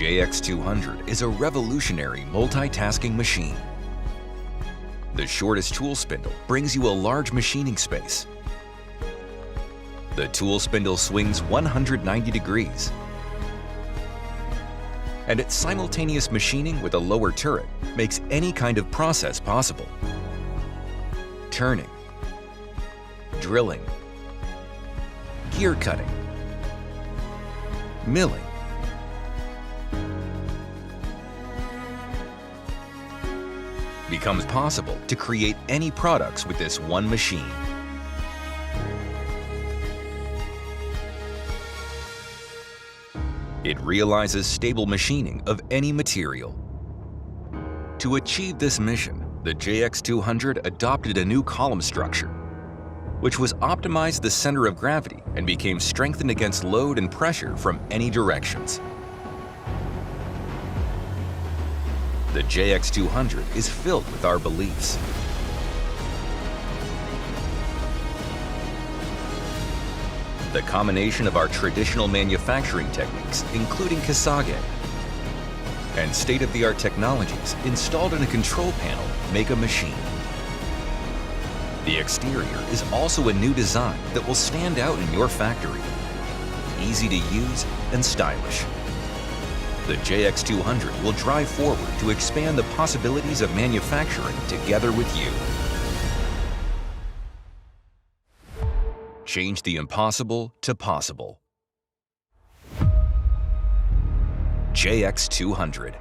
JX200 is a revolutionary multitasking machine. The shortest tool spindle brings you a large machining space. The tool spindle swings 190 degrees. And its simultaneous machining with a lower turret makes any kind of process possible. Turning, drilling, gear cutting, milling, becomes possible to create any products with this one machine. It realizes stable machining of any material. To achieve this mission, the JX200 adopted a new column structure, which was optimized the center of gravity and became strengthened against load and pressure from any directions. The JX200 is filled with our beliefs. The combination of our traditional manufacturing techniques, including Kasage, and state-of-the-art technologies installed in a control panel make a machine. The exterior is also a new design that will stand out in your factory. Easy to use and stylish. The JX200 will drive forward to expand the possibilities of manufacturing together with you. Change the impossible to possible. JX200.